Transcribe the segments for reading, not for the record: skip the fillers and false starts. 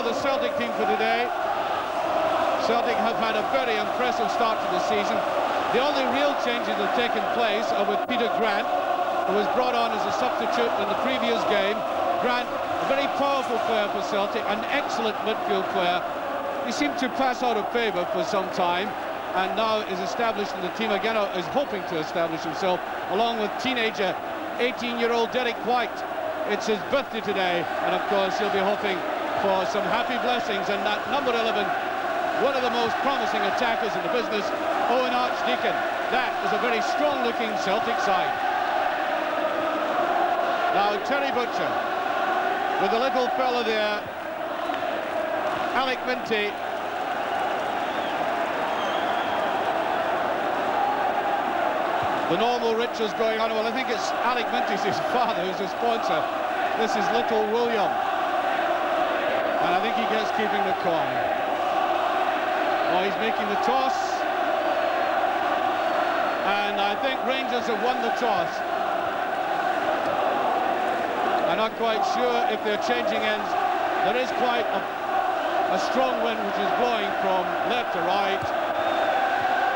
the Celtic team for today. Celtic have had a very impressive start to the season. The only real changes that have taken place are with Peter Grant, who was brought on as a substitute in the previous game. Grant, a very powerful player for Celtic, an excellent midfield player. He seemed to pass out of favour for some time, and now is established in the team again, or is hoping to establish himself, along with teenager, 18-year-old Derek White. It's his birthday today, and of course he'll be hoping for some happy blessings. And that number 11, one of the most promising attackers in the business, Owen Archdeacon. That is a very strong-looking Celtic side. Now Terry Butcher, with the little fella there, Alec Minty. The normal rituals going on. Well, I think it's Alec Minty's his father who's a sponsor. This is little William. And I think he gets keeping the coin. Oh, he's making the toss. And I think Rangers have won the toss. I'm not quite sure if they're changing ends. There is quite a strong wind which is blowing from left to right.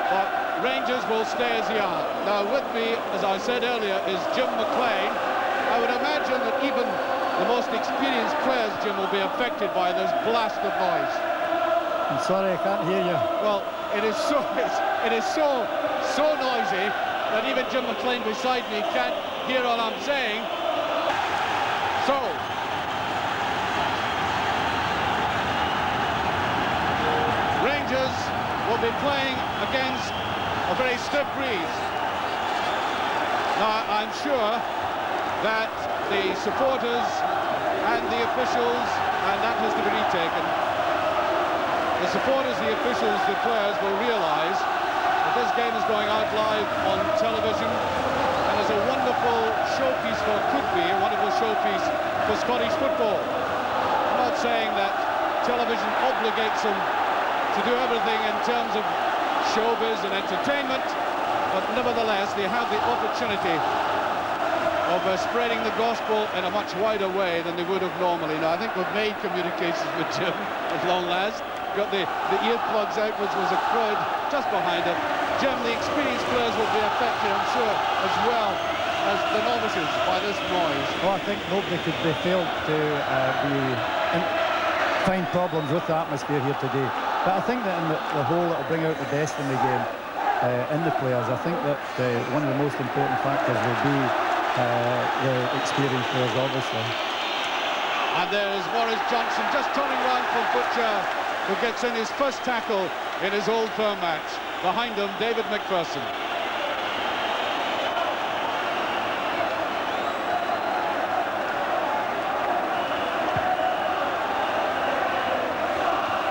But Rangers will stay as they are. Now with me, as I said earlier, is Jim McLean. I would imagine that even the most experienced players, Jim, will be affected by this blast of noise. I'm sorry, I can't hear you. Well, it is so noisy that even Jim McLean beside me can't hear all I'm saying. So, Rangers will be playing against a very stiff breeze. Now, I'm sure that the supporters and the officials, and that has to be retaken, the supporters, the officials, the players will realise that this game is going out live on television and is a wonderful showpiece for, could be a wonderful showpiece for Scottish football. I'm not saying that television obligates them to do everything in terms of showbiz and entertainment, but nevertheless they have the opportunity of spreading the gospel in a much wider way than they would have normally. Now, I think we've made communications with Jim at long last. Got the earplugs out, which was a crowd just behind him. Jim, the experienced players will be affected, I'm sure, as well as the novices by this noise. Well, I think nobody could be failed to find problems with the atmosphere here today. But I think that in the whole, it'll bring out the best in the game, in the players. I think that one of the most important factors will be the experienced players, obviously. And there's Maurice Johnson just turning round for Butcher, who gets in his first tackle in his Old Firm match. Behind him, David McPherson.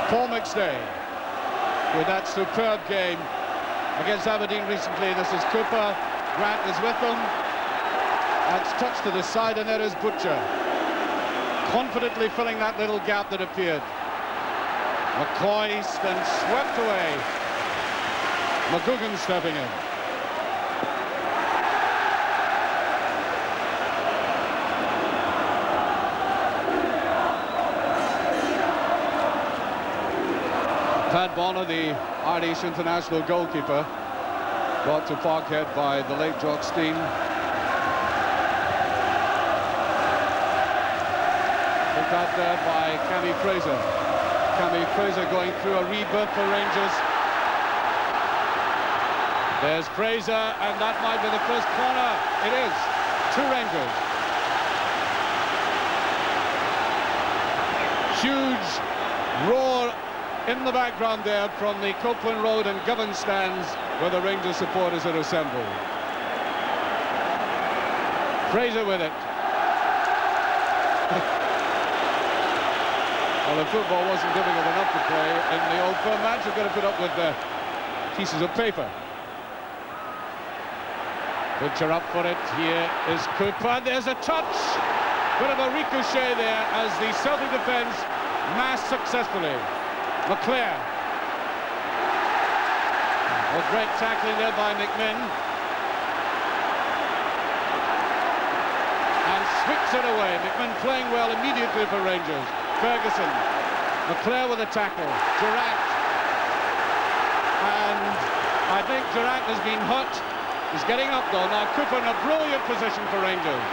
Paul McStay with that superb game against Aberdeen recently. This is Cooper. Grant is with them. That's touched to the side, and there is Butcher, confidently filling that little gap that appeared. McCoy then swept away. McGugan stepping in. Tad Bonner, the Irish international goalkeeper, brought to Parkhead by the late Jock Steen. Picked out there by Cammy Fraser. Cammy Fraser going through a rebirth for Rangers. There's Fraser, and that might be the first corner. It is to Rangers. Huge roar in the background there from the Copeland Road and Govan stands where the Rangers supporters are assembled. Fraser with it. Well, if football wasn't difficult enough to play in the Old Firm match, you've got to put up with pieces of paper. Butcher up for it. Here is Cooper. There's a touch. Bit of a ricochet there as the Celtic defence massed successfully. McClair. A great tackling there by McMinn. And sweeps it away. McMinn playing well immediately for Rangers. Ferguson McClare with a tackle. Durant. And I think Durant has been hurt. He's getting up though. Now Cooper in a brilliant position for Rangers.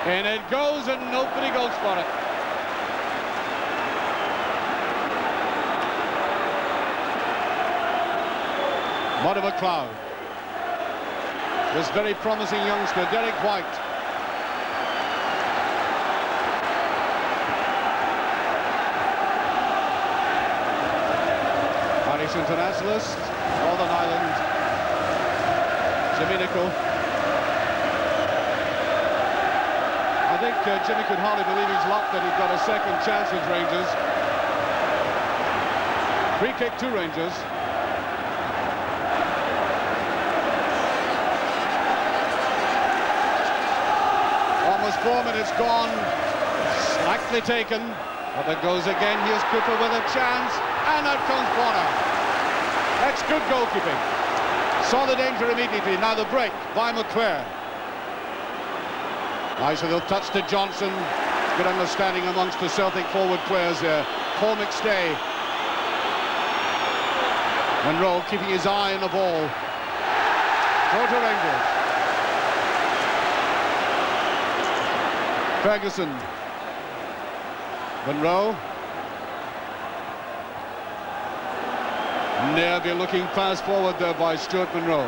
And it goes and nobody goes for it. Mudder McLeod. This very promising youngster, Derek White. Irish internationalist, Northern Ireland, Jimmy Nicholl. I think Jimmy could hardly believe his luck that he'd got a second chance with Rangers. Free kick to Rangers. Almost 4 minutes gone, slackly taken, but there goes again. Here's Cooper with a chance, and out comes Bonner. That's good goalkeeping. Saw the danger immediately. Now the break by McClare. Nice little touch to Johnson. Good understanding amongst the Celtic forward players there. Paul McStay. Monroe keeping his eye on the ball. Throw to Rangers. Ferguson. Monroe. Nervy looking pass forward there by Stuart Monroe.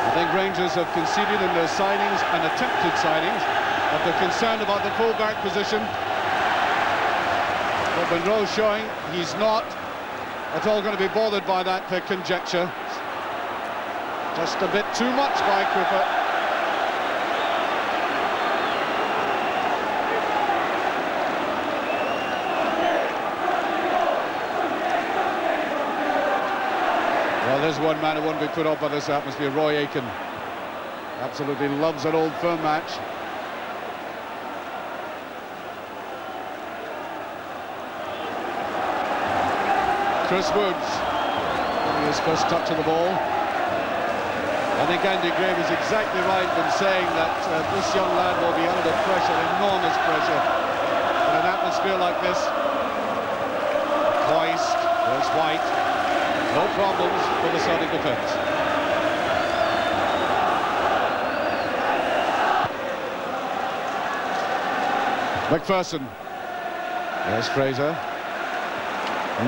I think Rangers have conceded in their signings and attempted signings, but they're concerned about the full-back position. But Monroe showing he's not at all going to be bothered by that conjecture. Just a bit too much by Cooper. Well, there's one man who won't be put up by this atmosphere, Roy Aitken. Absolutely loves an old firm match. Chris Woods, his first touch of the ball. I think Andy Gray was exactly right in saying that this young lad will be under pressure, enormous pressure, in an atmosphere like this. Hoist, there's White. No problems for the Celtic defence. McPherson. There's Fraser.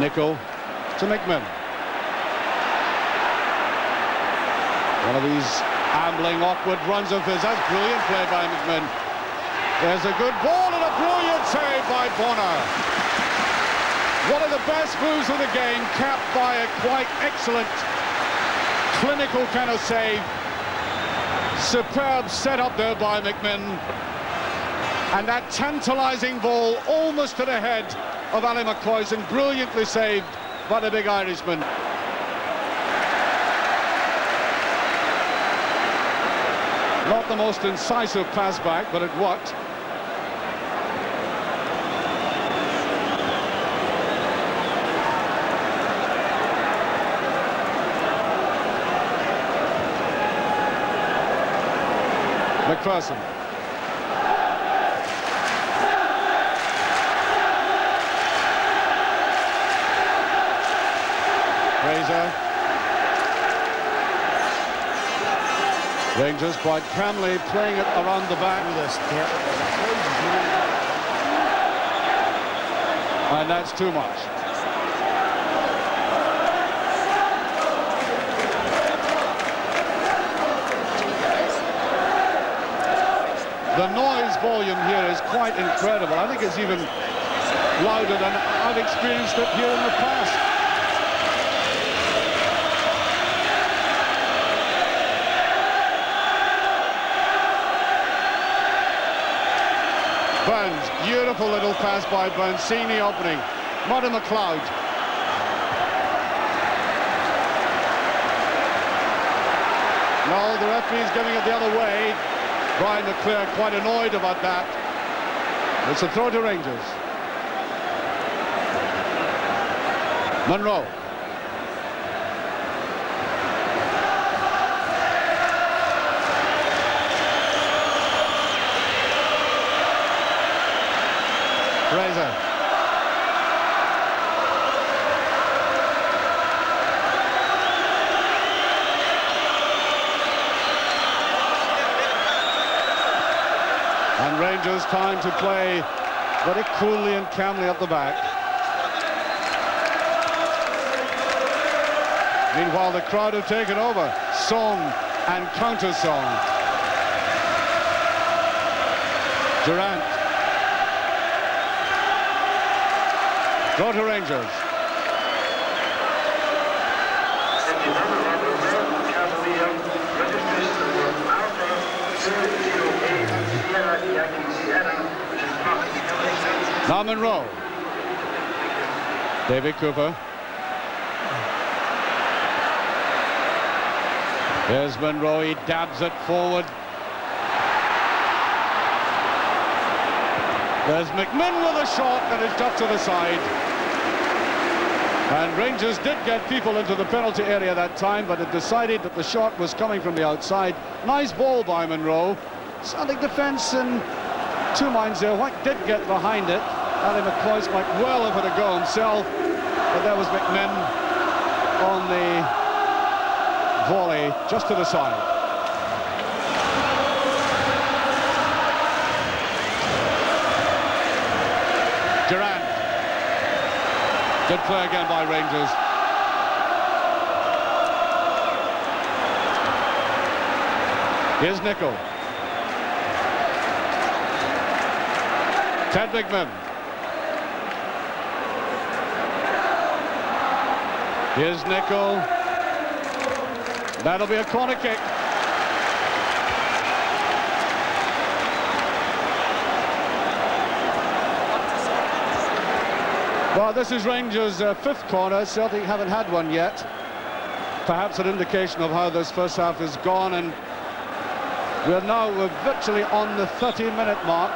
Nicholl to McMinn. One of these ambling, awkward runs of his. That's brilliant play by McMinn. There's a good ball and a brilliant save by Bonner. One of the best moves of the game, capped by a quite excellent, clinical kind of save. Superb setup there by McMinn. And that tantalising ball almost to the head of Ali McCloyson, brilliantly saved by the big Irishman. Not the most incisive pass back, but it worked. McPherson. Fraser. Rangers quite calmly playing it around the back. And that's too much. The noise volume here is quite incredible. I think it's even louder than I've experienced it here in the past. Burns, beautiful little pass by Burns, seeing the opening. Mudder McLeod. No, the referee's giving it the other way. Brian McClare quite annoyed about that. It's a throw to Rangers. Monroe. Fraser. And Rangers time to play very coolly and calmly at the back. Meanwhile, the crowd have taken over. Song and counter-song. Durant. Go to Rangers. Now Monroe. David Cooper. There's Monroe, he dabs it forward. There's McMinn with a shot that is just to the side. And Rangers did get people into the penalty area that time, but it decided that the shot was coming from the outside. Nice ball by Monroe. Celtic defence in two minds there. White did get behind it. Ali McCoist might well have had a go himself, but there was McMinn on the volley just to the side. Durant. Good play again by Rangers. Here's Nicol. Ted McMinn. Here's Nicol. That'll be a corner kick. Well, this is Rangers' fifth corner. Celtic haven't had one yet. Perhaps an indication of how this first half has gone, and we're virtually on the 30-minute mark.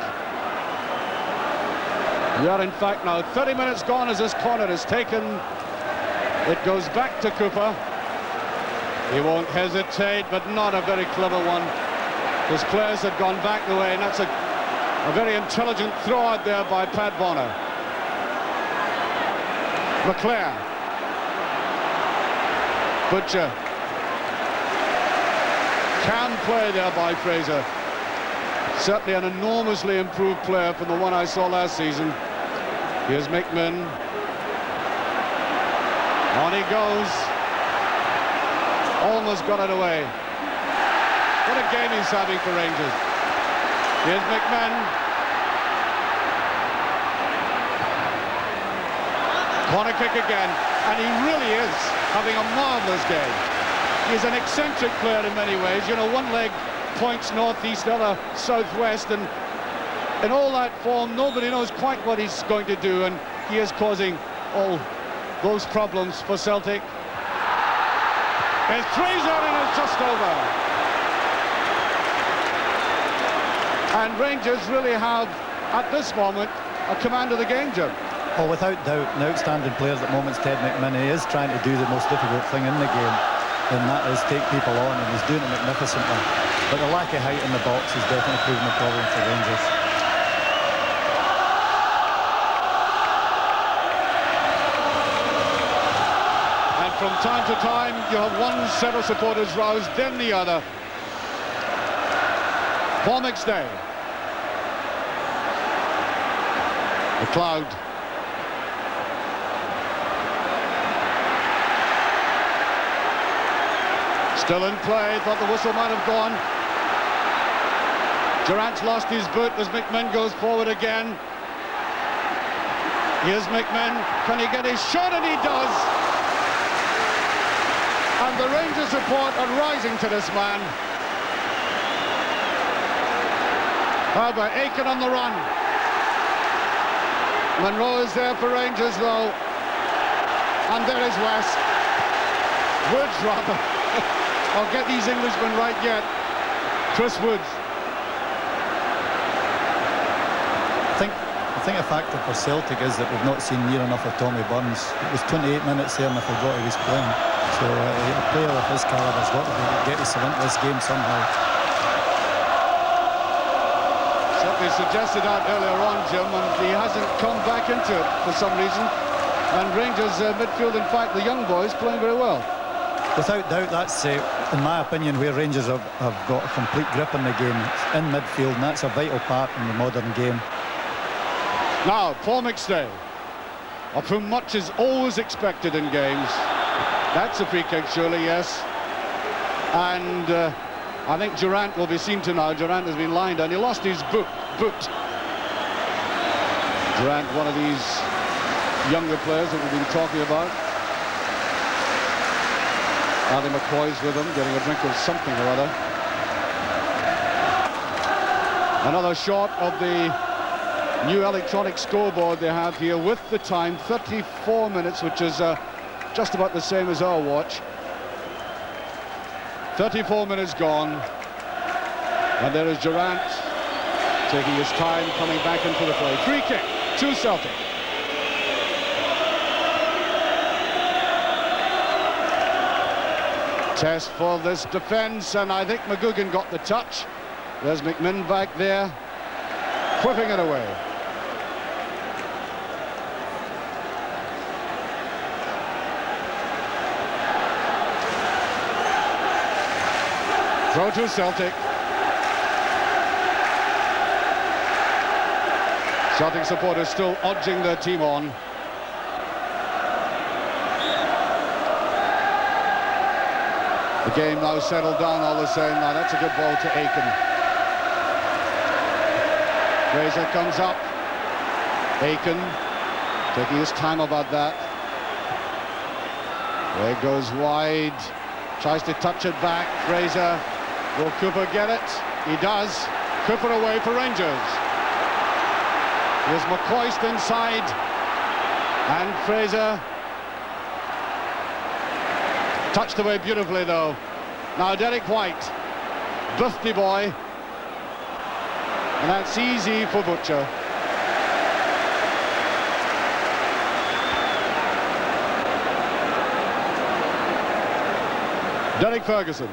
We are in fact now 30 minutes gone as this corner is taken. It goes back to Cooper. He won't hesitate, but not a very clever one. His players had gone back the way, and that's a very intelligent throw out there by Pat Bonner. McClare. Butcher. Can play there by Fraser. Certainly an enormously improved player from the one I saw last season. Here's McMinn. On he goes. Almost got it away. What a game he's having for Rangers. Here's McMinn. Corner kick again, and he really is having a marvellous game. He's an eccentric player in many ways. You know, one leg points northeast, the other southwest, and in all that form, nobody knows quite what he's going to do, and he is causing all those problems for Celtic. It's Fraser, and it's just over. And Rangers really have, at this moment, a command of the game, Jim. Well, without doubt, an outstanding player at the moment is Ted McMinn. He is trying to do the most difficult thing in the game, and that is take people on, and he's doing it magnificently. But the lack of height in the box is definitely proving a problem for Rangers. And from time to time, you have one set of supporters roused, then the other. Paul McStay. McLeod. Still in play, thought the whistle might have gone. Durant's lost his boot as McMinn goes forward again. Here's McMinn, can he get his shot? And he does. And the Rangers support are rising to this man. How about Aiken on the run? Monroe is there for Rangers though. And there is West. Woods rather. I'll get these Englishmen right yet. Chris Woods. I think a factor for Celtic is that we've not seen near enough of Tommy Burns. It was 28 minutes there and I forgot he was playing. So a player of his calibre has got to get himself into this game somehow. Certainly suggested that earlier on, Jim, and he hasn't come back into it for some reason. And Rangers midfield, in fact, the young boys playing very well. Without doubt, that's, in my opinion, where Rangers have got a complete grip on the game in midfield, and that's a vital part in the modern game. Now, Paul McStay, of whom much is always expected in games. That's a free kick, surely, yes. And I think Durant will be seen to now. Durant has been lined and he lost his boot. Durant, one of these younger players that we've been talking about. Ali McCoy's with him, getting a drink of something or other. Another shot of the new electronic scoreboard they have here with the time, 34 minutes, which is just about the same as our watch. 34 minutes gone, and there is Durant taking his time, coming back into the play. Free kick to Celtic. Test for this defence, and I think McGugan got the touch. There's McMinn back there, whipping it away. Throw to Celtic. Celtic supporters still urging their team on. The game now settled down all the same. Now that's a good ball to Aiken. Fraser comes up. Aiken taking his time about that. There goes wide. Tries to touch it back. Fraser. Will Cooper get it? He does. Cooper away for Rangers. Here's McCoist inside. And Fraser. Touched away beautifully, though. Now Derek White. Birthday boy. And that's easy for Butcher. Derek Ferguson.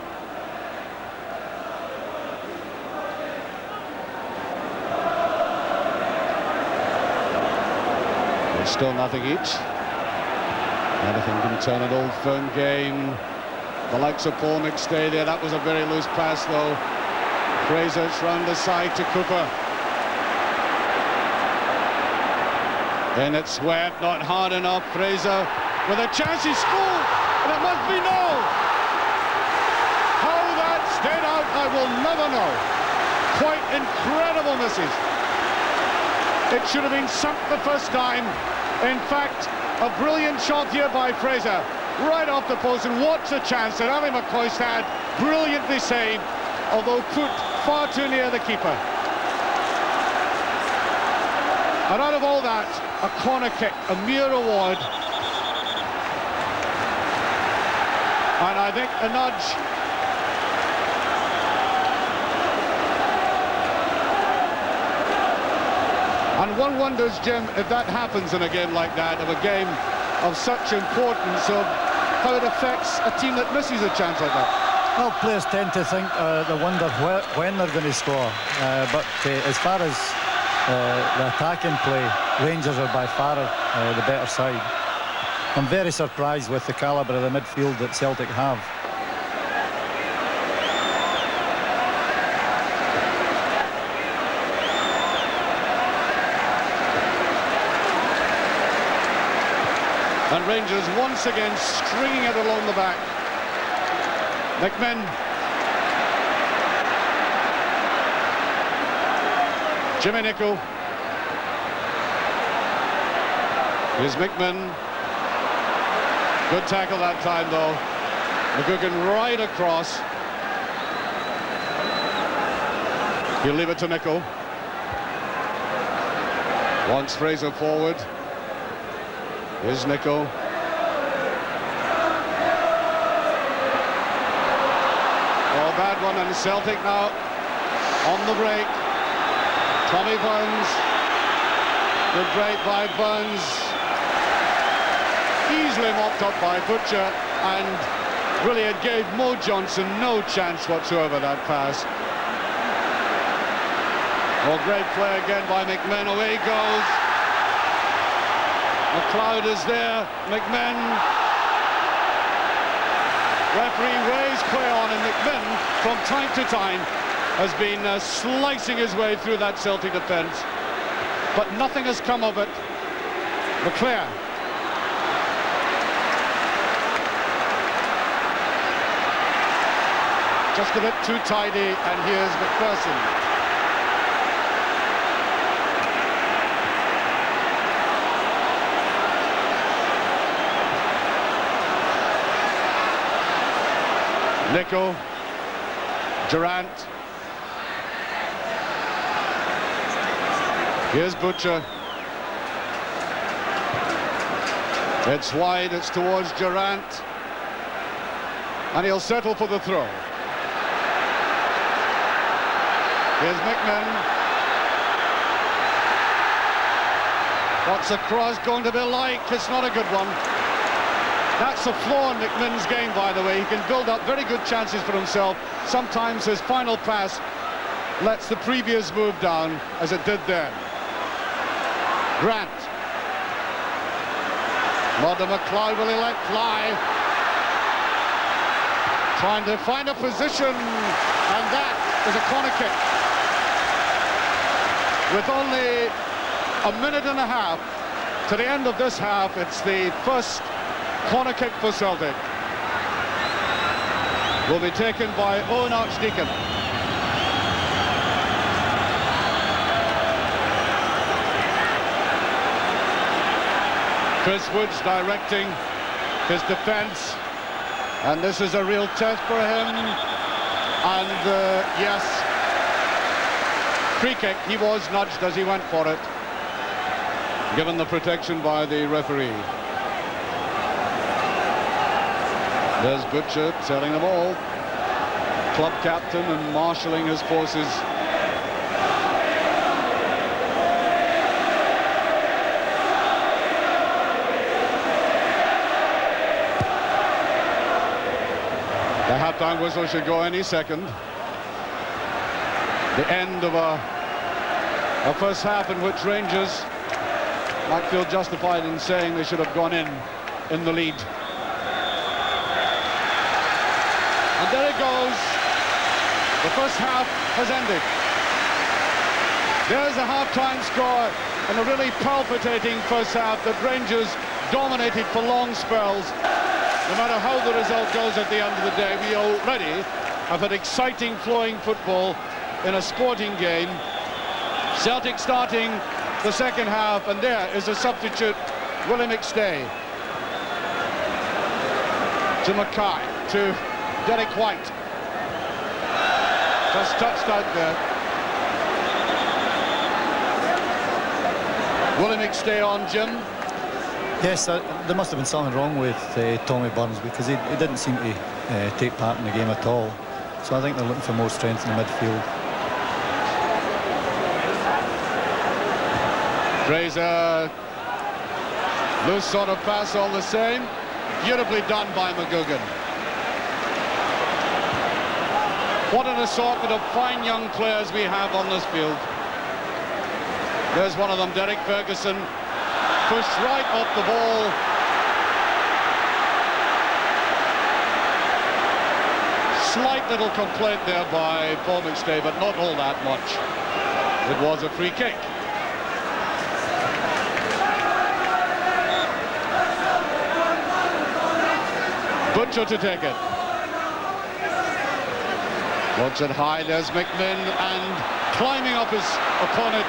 There's still nothing each. Anything can turn an old firm game. The likes of Paul McStay there. That was a very loose pass, though. Fraser's round the side to Cooper. And it's swept, not hard enough. Fraser with a chance. He scored, and it must be no. How that stayed out, I will never know. Quite incredible misses. It should have been sunk the first time. In fact, a brilliant shot here by Fraser, right off the post, and what's a chance that Ali McCoist had, brilliantly saved, although put far too near the keeper. And out of all that, a corner kick, a mere award. And I think a nudge. And one wonders, Jim, if that happens in a game like that, of a game of such importance, of how it affects a team that misses a chance like that. Well, players tend to think they wonder when they're going to score. But as far as the attacking play, Rangers are by far the better side. I'm very surprised with the calibre of the midfield that Celtic have. And Rangers once again stringing it along the back. McMinn. Jimmy Nicholl. Here's McMinn. Good tackle that time, though. McGugan right across. He'll leave it to Nicholl. Wants Fraser forward. Here's Nicholl. Oh, bad one, and Celtic now on the break. Tommy Burns. Good break by Burns. Easily mopped up by Butcher, and really it gave Mo Johnson no chance whatsoever, that pass. Oh, great play again by McMinn. Away he goes. McLeod is there. McMinn. Referee weighs play on, and McMinn, from time to time, has been slicing his way through that Celtic defence. But nothing has come of it. McClare. Just a bit too tidy, and here's McPherson. Nico, Durant. Here's Butcher. It's wide, it's towards Durant. And he'll settle for the throw. Here's McMinn. What's the cross going to be like? It's not a good one. That's a flaw in McMinn's game, by the way. He can build up very good chances for himself. Sometimes his final pass lets the previous move down, as it did then. Grant. Modern McLeod, will he let fly? Trying to find a position, and that is a corner kick. With only a minute and a half to the end of this half, it's the first corner kick for Celtic. Will be taken by Owen Archdeacon. Chris Woods directing his defence, and this is a real test for him. And yes, free kick. He was nudged as he went for it, given the protection by the referee. There's Butcher telling them all. Club captain and marshalling his forces. The half-time whistle should go any second. The end of a first half in which Rangers might feel justified in saying they should have gone in the lead. And there it goes. The first half has ended. There's a half-time score and a really palpitating first half that Rangers dominated for long spells. No matter how the result goes at the end of the day, we already have had exciting flowing football in a sporting game. Celtic starting the second half, and there is a substitute, Willie McStay. To Mackay, to Derek White. Just touched out there. Willie McStay on, Jim. Yes, there must have been something wrong with Tommy Burns, because he didn't seem to take part in the game at all. So I think they're looking for more strength in the midfield. Fraser, loose sort of pass all the same. Beautifully done by McGugan. What an assortment of fine young players we have on this field. There's one of them, Derek Ferguson, pushed right off the ball. Slight little complaint there by Paul McStay, but not all that much. It was a free kick. Butcher to take it. Watch it high, there's McMinn, and climbing up his opponent.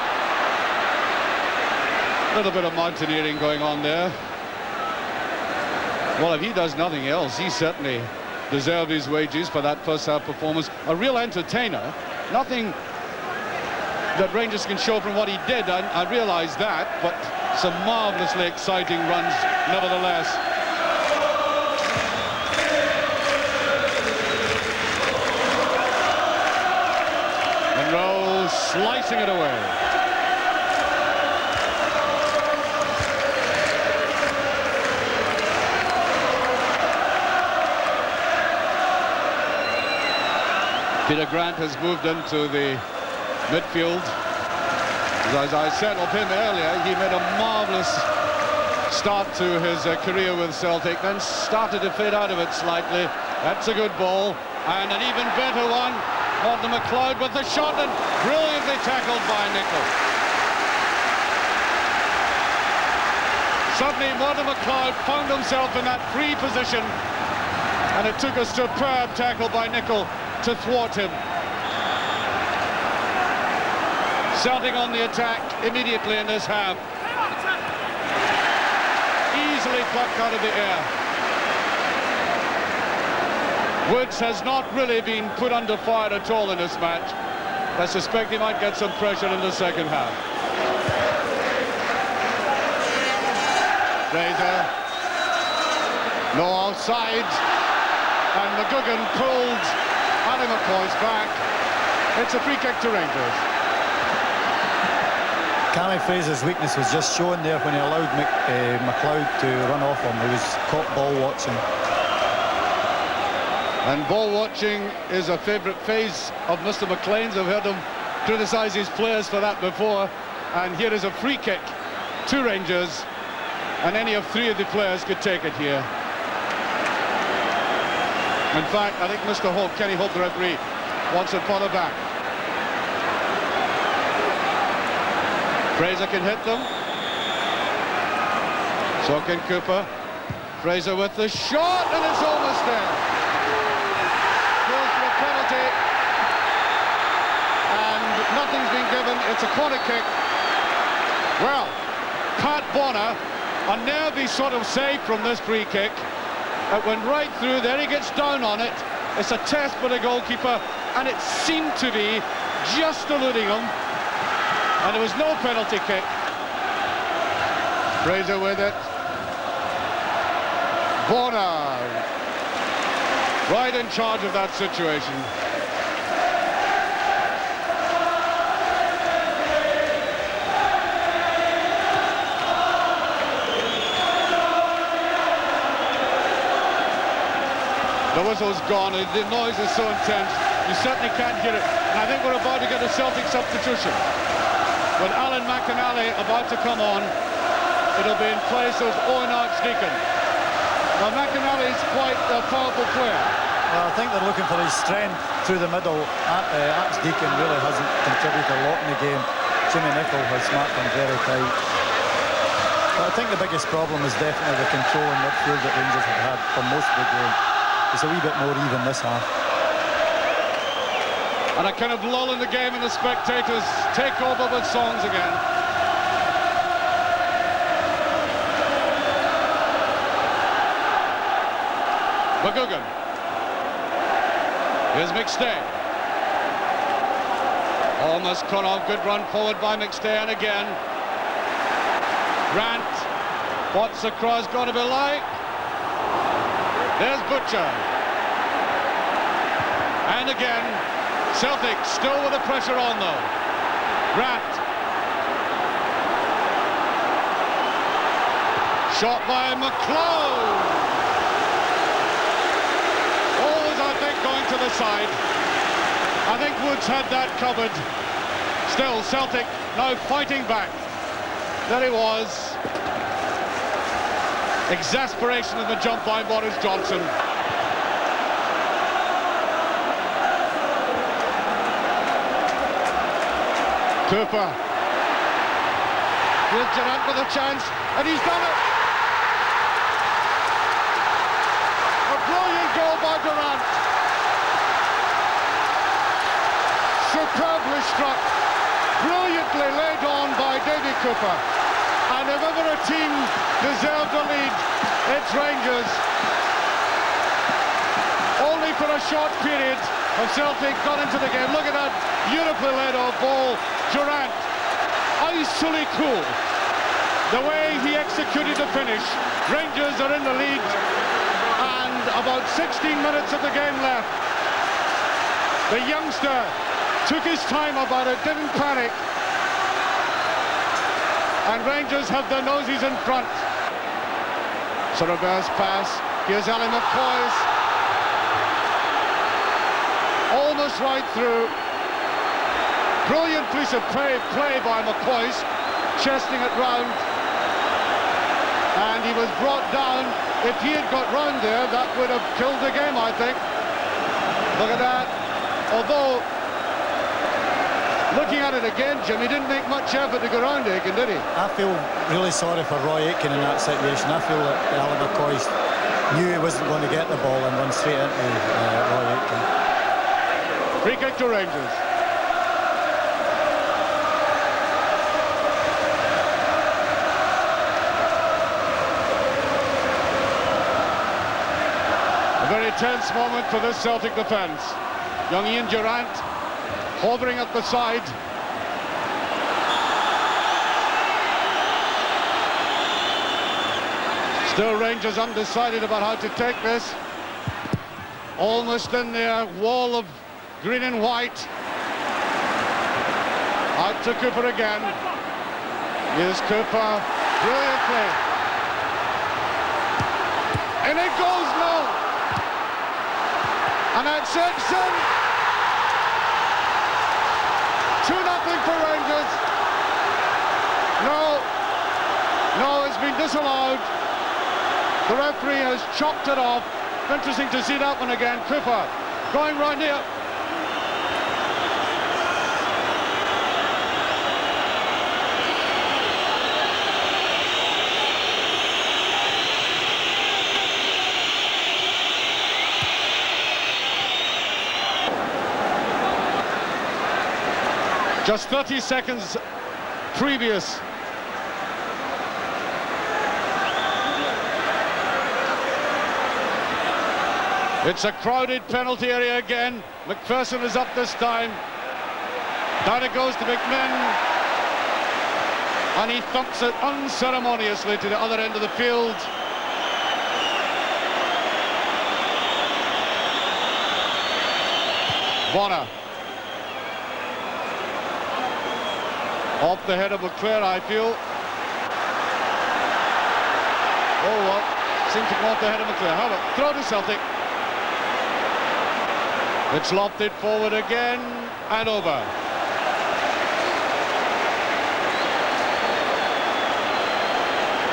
A little bit of mountaineering going on there. Well, if he does nothing else, he certainly deserved his wages for that first half performance. A real entertainer. Nothing that Rangers can show from what he did, I realise that, but some marvellously exciting runs nevertheless. Monroe slicing it away. Peter Grant has moved into the midfield. As I said of him earlier, he made a marvellous start to his career with Celtic, then started to fade out of it slightly. That's a good ball, and an even better one. Morton McLeod with the shot, and brilliantly tackled by Nicol. Suddenly, Morton McLeod found himself in that free position, and it took a superb tackle by Nicol to thwart him. Celtic on the attack immediately in this half. Easily plucked out of the air. Woods has not really been put under fire at all in this match. I suspect he might get some pressure in the second half. Fraser. No outside. And McGugan pulled Ali McCoy's back. It's a free kick to Rangers. Cammy Fraser's weakness was just shown there when he allowed McLeod to run off him. He was caught ball watching. And ball watching is a favourite phase of Mr. McLean's. I've heard him criticise his players for that before. And here is a free kick to Rangers. And any of three of the players could take it here. In fact, I think Mr. Hope, Kenny Hope, the referee, wants it further back. Fraser can hit them. So can Cooper. Fraser with the shot, and it's almost there. Goes for a penalty. And nothing's been given. It's a corner kick. Well, Pat Bonner, a nervy sort of save from this free kick. It went right through, there he gets down on it. It's a test for the goalkeeper, and it seemed to be just eluding him. And there was no penalty kick. Fraser with it. Bonner right in charge of that situation. The whistle's gone, and the noise is so intense, you certainly can't hear it. And I think we're about to get a Celtic substitution. With Alan McInally about to come on, it'll be in place of Owen Archdeacon. Now, McInally's quite a powerful player. Well, I think they're looking for his strength through the middle. Archdeacon really hasn't contributed a lot in the game. Jimmy Nicol has marked him very tight. But I think the biggest problem is definitely the control in midfield that Rangers have had for most of the game. It's a wee bit more even this half. And a kind of lull in the game, and the spectators take over with songs again. McGugan. Here's McStay. Almost cut off. Good run forward by McStay, and again. Grant. What's the cross going to be like? There's Butcher. And again, Celtic still with the pressure on though. Grant. Shot by McLeod. Always, I think, going to the side. I think Woods had that covered. Still, Celtic now fighting back. There he was. Exasperation in the jump by Boris Johnson. Cooper. Here's Durant with a chance, and he's done it! A brilliant goal by Durant. Superbly struck, brilliantly laid on by Davy Cooper. And if ever a team deserved a lead, it's Rangers. Only for a short period of Celtic got into the game. Look at that beautifully laid off ball. Durant, icily cool. The way he executed the finish. Rangers are in the lead, and about 16 minutes of the game left. The youngster took his time about it, didn't panic. And Rangers have their noses in front. So reverse pass. Here's Ali McCoy's. Almost right through. Brilliant piece of play by McCoist, chesting it round, and he was brought down. If he had got round there, that would have killed the game, I think. Look at that. Although, looking at it again, Jim, he didn't make much effort to go round Aiken, did he? I feel really sorry for Roy Aitken in that situation. I feel that Alan McCoist knew he wasn't going to get the ball and run straight into Roy Aitken. Free kick to Rangers. A very tense moment for this Celtic defence. Young Ian Durrant hovering at the side. Still Rangers undecided about how to take this. Almost in their wall of green and white. Out to Cooper again. Here's Cooper. Brilliant play. And it goes now. And that's Simpson. 2-0 for Rangers. No, it's been disallowed. The referee has chopped it off. Interesting to see that one again. Cooper going round here. Just 30 seconds previous. It's a crowded penalty area again. McPherson is up this time. Down it goes to McMinn. And he thumps it unceremoniously to the other end of the field. Bonner. Off the head of McClare, I feel. Oh, well, seemed to go off the head of McClare. How about throw to Celtic? It's lofted forward again and over.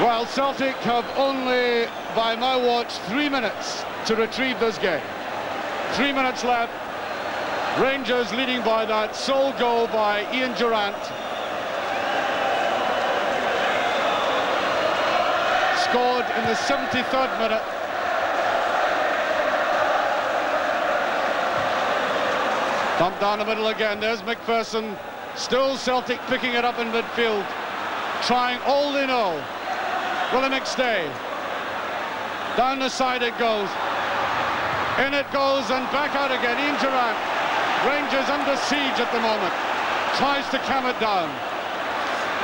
Well, Celtic have only, by my watch, 3 minutes to retrieve this game. 3 minutes left. Rangers leading by that sole goal by Ian Durrant. Scored in the 73rd minute. Dumped down the middle again. There's McPherson. Still Celtic picking it up in midfield. Trying all they know. Will the McStay. Down the side it goes. In it goes and back out again. Ian Durrant. Rangers under siege at the moment. Tries to calm it down.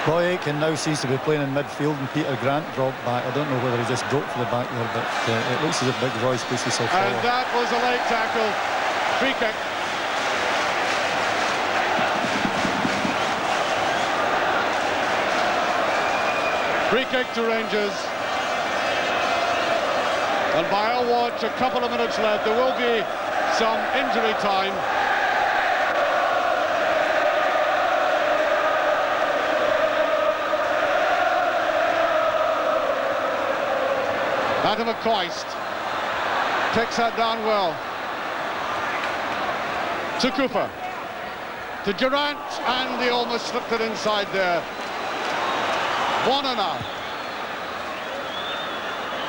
Roy Aitken now seems to be playing in midfield and Peter Grant dropped back. I don't know whether he just broke for the back there, but it looks as if Big Roy's supposed to forward. And that was a late tackle. Free kick. Free kick to Rangers. And by our watch, a couple of minutes left. There will be some injury time. Adam McCoist takes that down well. To Cooper. To Durrant, and he almost slipped it inside there. Bonner now.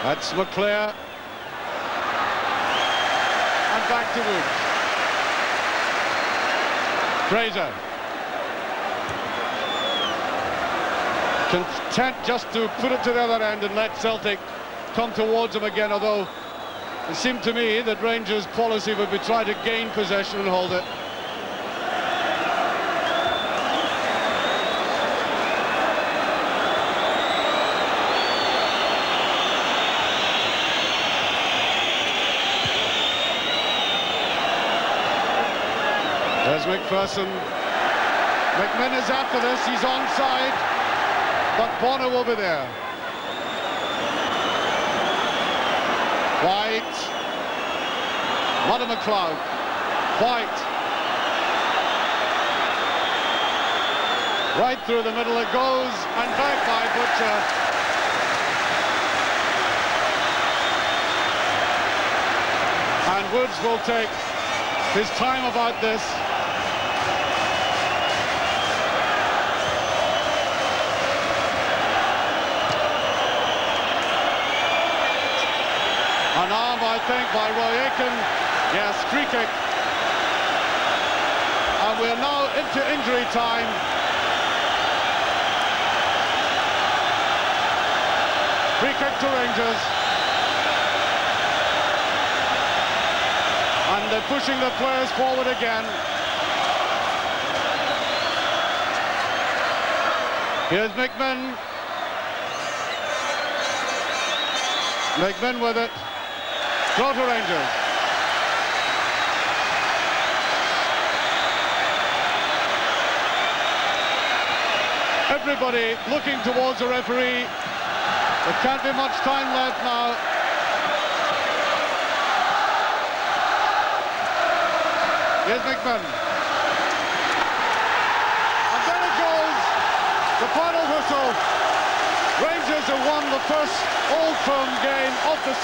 That's McClare. And back to Woods. Fraser. Content just to put it to the other end and let Celtic come towards him again, although it seemed to me that Rangers' policy would be try to gain possession and hold it. There's McPherson. McMinn is after this, he's onside, but Bonner will be there. White, Mother McLeod, White, Right through the middle it goes, and back by Butcher. And Woods will take his time about this. An arm, I think, by Roy Aitken. Yes, free kick. And we're now into injury time. Free kick to Rangers. And they're pushing the players forward again. Here's McMinn. McMinn with it. Throw to Rangers. Everybody looking towards the referee. There can't be much time left now. Here's McMinn. And there it goes. The final whistle. Rangers have won the first Old Firm game of the season.